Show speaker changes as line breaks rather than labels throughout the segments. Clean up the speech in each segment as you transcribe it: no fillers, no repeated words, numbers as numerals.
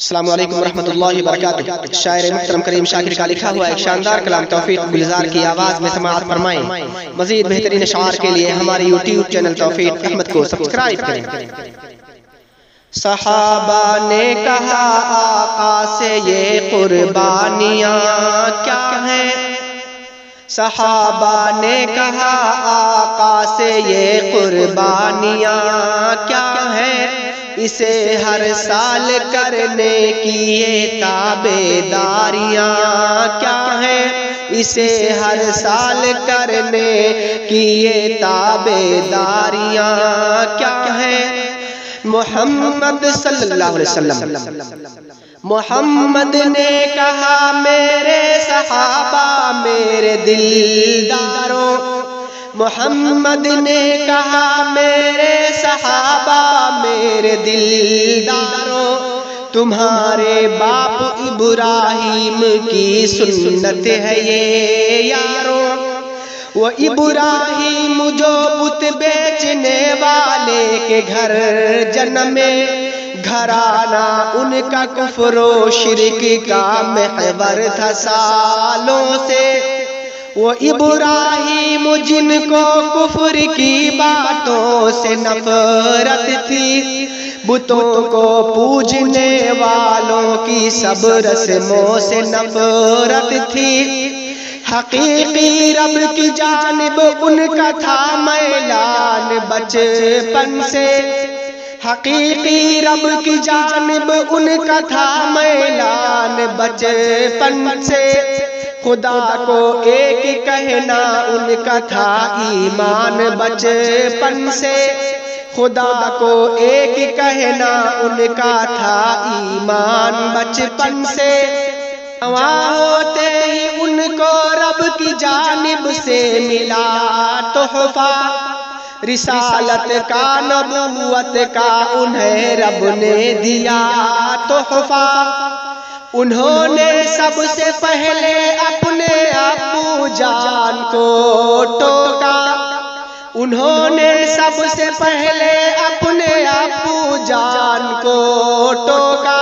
السلام علیکم ورحمۃ اللہ وبرکاتہ۔ شاعر محترم کریم شاکر کا لکھا ہوا ایک شاندار کلام توفیق گلزار کی آواز میں سماعت فرمائیں۔ مزید بہترین اشعار کے لیے ہماری یوٹیوب چینل توفیق احمد کو سبسکرائب کریں۔ صحابہ نے کہا آقا سے یہ قربانیاں کیا ہیں؟ صحابہ نے کہا آقا سے یہ قربانیاں کیا ہیں؟ اسے ہر سال کرنے کی یہ تابعداریاں کیا ہیں؟ اسے ہر سال کرنے کی یہ تابعداریاں کیا ہیں؟ محمد صلی اللہ علیہ وسلم محمد نے کہا میرے صحابہ میرے دلداروں، محمد نے کہا میرے صحابہ میرے دلداروں، تمہارے باپ ابراہیم کی سنت ہے یہ یاروں۔ وہ ابراہیم جو بت بیچنے والے کے گھر جنمے، گھرانہ ان کا کفر و شرک کا محور تھا سالوں سے۔ وہ ابراہیم جن کو کفر کی باتوں سے نفرت تھی، بتوں کو پوجنے والوں کی سب رسموں سے نفرت تھی، حقیقی رب کی جانب ان کا تھا میلان بچپن سے، حقیقی رب کی جانب ان کا تھا میلان بچپن سے، خدا کو ایک کہنا ان کا تھا ایمان بچپن سے، خدا کو ایک کہنا ان کا تھا ایمان بچپن سے۔ ہوتے ہی ان کو رب کی جانب سے ملا تحفہ، رسالت کا نبوت کا انہیں رب نے دیا تحفہ۔ انہوں نے سب سے پہلے اپنے ابو جان کو ٹوکا، انہوں نے سب سے پہلے اپنے ابو جان کو ٹوکا،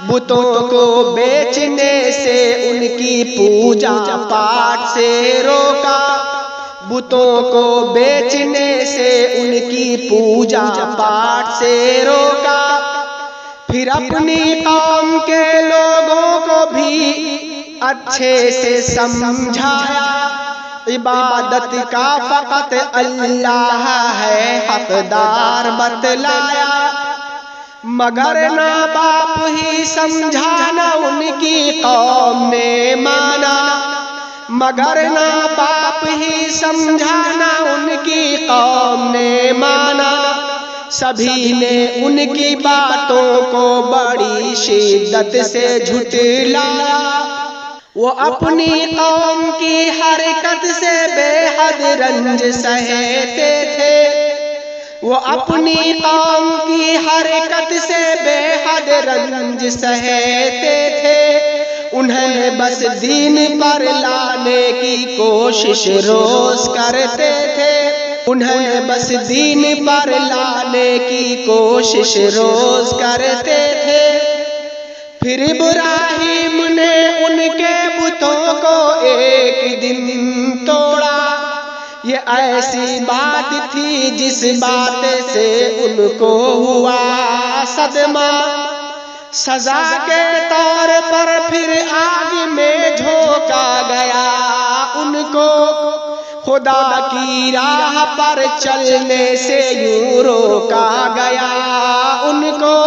بتوں کو بیچنے سے ان کی پوجا پاٹ سے روکا، بتوں کو بیچنے سے ان کی پوجا پاٹ سے روکا۔ پھر اپنی قوم کے لوگوں کو بھی اچھے سے سمجھایا، عبادت کا فقط اللہ ہے حقدار بتلایا، مگر نہ باپ ہی سمجھانا ان کی قوم نے مانا، مگر نہ باپ ہی سمجھانا ان کی قوم نے مانا، سبھی نے ان کی باتوں کو بڑی شدت سے جھٹلایا۔ وہ اپنی قوم کی حرکت سے بے حد رنج سہتے تھے، وہ اپنی قوم کی حرکت سے بے حد رنج سہتے تھے، انہیں بس دین پر لانے کی کوشش روز کرتے تھے، انہیں بس دین پر لانے کی کوشش روز کرتے تھے۔ پھر ابراہیم نے ان کے بتوں کو ایک دن توڑا، یہ ایسی بات تھی جس بات سے ان کو ہوا صدمہ، سزا کے طور پر پھر آگ میں جھونکا گیا ان کو، خدا کی راہ پر چلنے سے یوں روکا گیا ان کو،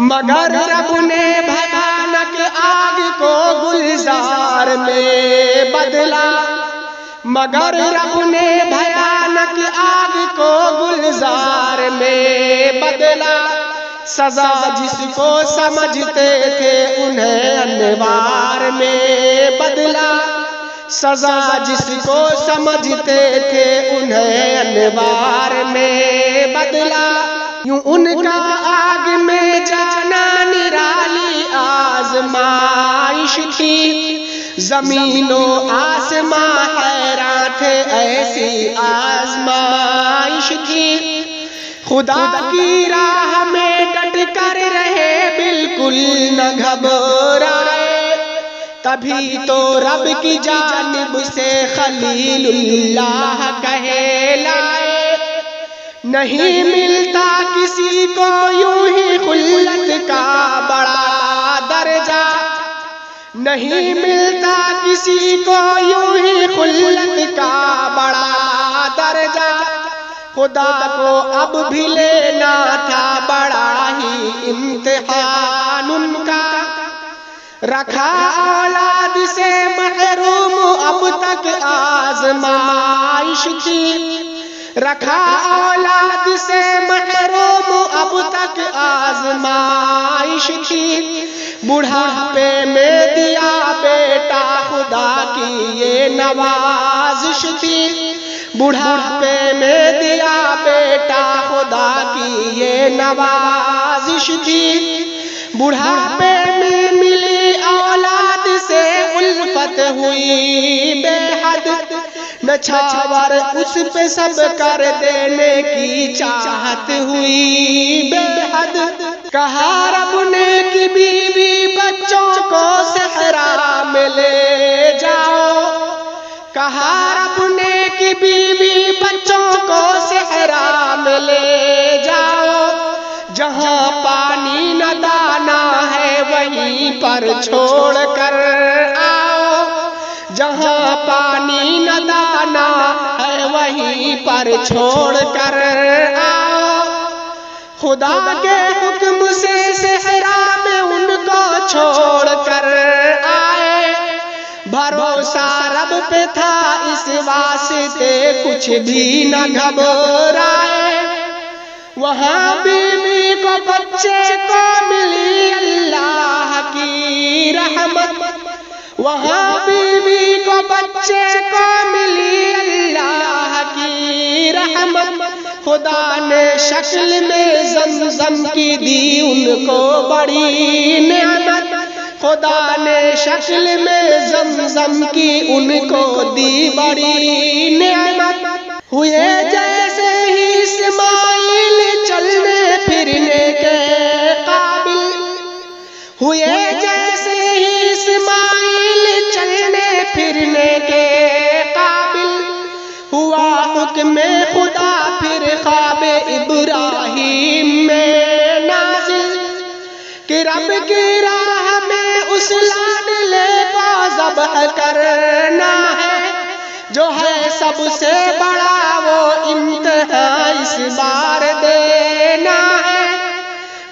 مگر رب نے بھیانک آگ کو گلزار میں بدلا، مگر رب نے بھیانک آگ کو گلزار میں بدلا، سزا جس کو سمجھتے تھے انہیں انوار میں بدلا، سزا جس کو سمجھتے تھے انہیں انوار میں بدلا۔ یوں ان کا آگ میں جانا نرالی آزمائش تھی، زمین و آسمان حیران تھے ایسی آزمائش تھی، خدا کی راہ میں ڈٹ کر رہے بالکل تبھی تو رب کی جانب سے خلیل اللہ کہلائے، نہیں ملتا کسی کو یوں ہی خلت کا بڑا درجہ، نہیں ملتا کسی کو یوں ہی خلت کا بڑا درجہ، خدا کو اب بھی لینا تھا بڑا ہی امتحان ان کا، رکھا اولاد سے محروم اب تک آزمائش تھی، رکھا اولاد سے محروم اب تک آزمائش تھی، بڑھاپے میں دیا بیٹا خدا کی یہ نوازش تھی، بڑھاپے میں دیا بیٹا خدا کی یہ نوازش تھی، بڑھاپے میں ملی اولاد سے الفت ہوئی بے حد، نچھاور اس پہ سب کر دینے کی چاہت ہوئی بے حد، کہا رب نے کہ بیوی بچوں کو صحرا میں لے جاؤ، کہا رب نے کہ بیوی بچوں کو صحرا میں لے جاؤ، جہاں پانی نہ دانا ہے وہیں پر چھوڑ کر آؤ، جہاں پانی نہ دانا ہے وہیں پر چھوڑ کر آؤ، خدا کے حکم سے صحرا میں ان کو چھوڑ کر آئے، بھروسہ رب پہ تھا اس واسطے کچھ بھی نہ گھبرائے، وہاں بیوی کو بچے کو ملی اللہ کی رحمت، وہاں بیوی کو بچے کو ملی اللہ کی رحمت، خدا نے شکل میں زمزم کی دی ان کو بڑی نعمت، خدا نے شکل میں زمزم کی ان کو دی بڑی نعمت، ہوئے جیسے ہی اسماعیل چلنے پھرنے کے قابل، ہوئے جیسے ہی اسماعیل چلنے پھرنے کے قابل، ہوا حکم خدا پھر خواب ابراہیم میں نازل، کہ رب کی راہ میں اس لاڈلے کو ذبح کرنا ہے، جو ہے سب سے بڑا وہ امتحان اس بار دینا ہے،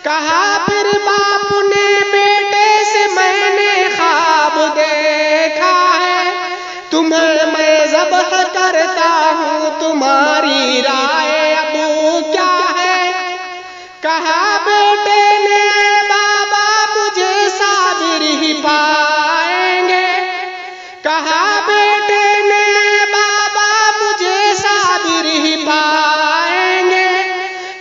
کہا پھر باپ نے بیٹے سے میں نے خواب دیکھا ہے، تمہیں میں ذبح کرتا ہوں تمہاری رائے اب کیا ہے، کہا بیٹے نے بابا مجھے صابر ہی پائیں گے، کہا بیٹے نے بابا مجھے صابر ہی پائیں گے،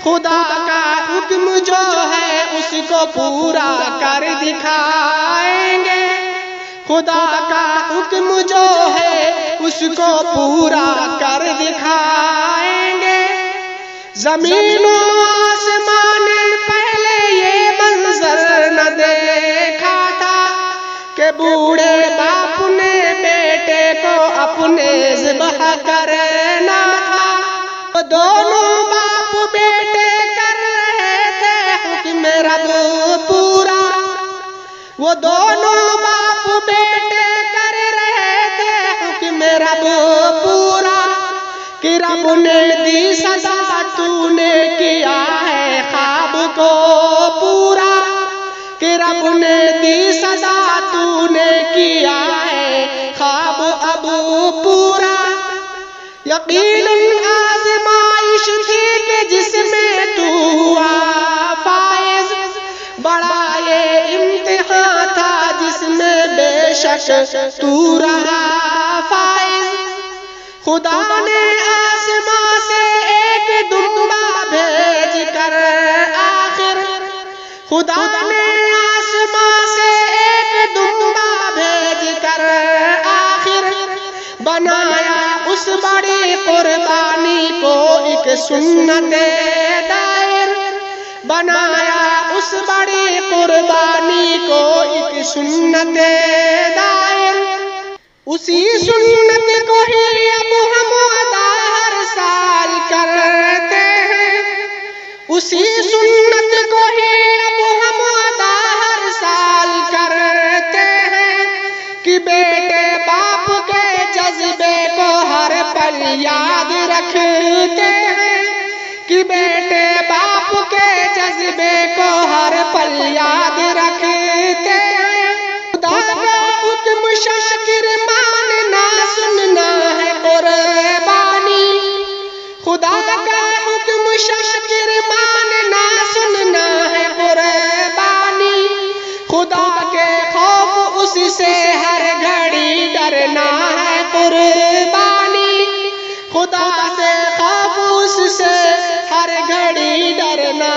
خدا کا حکم جو ہے اس کو پورا کر دکھائیں گے، خدا کا حکم جو ہے اس کو پورا کر دکھائیں گے، زمین و آسمان پہلے یہ منظر نہ دیکھا تھا، کہ بوڑھے باپ نے بیٹے کو اپنے ذبح کرنا تھا، دونوں باپ بیٹے کر رہے تھے حکم رب پورا، وہ دونوں باپ بیٹے کر رہے تھے حکم رب پورا، کہ رب نے دی سزا تو نے کیا ہے خواب کو پورا، کہ رب نے دی سزا تو نے کیا ہے خواب اب پورا، یقیناً آزمائش تھی کہ جس میں تو ہوا فائز، بڑا یہ امتحان تھا جس میں بے شک تو رہا فائز، خدا نے آسمان سے ایک دمبا بھیج کر آخر، خدا نے آسمان سے ایک دمبا بھیج کر آخر، بنایا اس بڑی قربانی کو ایک سنت دائر، بنایا اس بڑی قربانی کو ایک سنت دائر، اسی سنت کو ہی اب ہم ادا ہر سال کرتے ہیں، اسی سنت کو ہی اب ہم ادا ہر سال کرتے ہیں، کہ بیٹے باپ کے جذبے کو ہر پل یاد رکھتے ہیں، کہ بیٹے باپ کے جذبے کو ہر پل یاد رکھتے ہیں۔ خدا کا حکم شاکر ماننا سننا ہے قربانی، خدا کا حکم شاکر ماننا سننا ہے قربانی، خدا کے خوف اس سے ہر گھڑی ڈرنا ہے قربانی، خدا سے خوف اس سے ہر گھڑی ڈرنا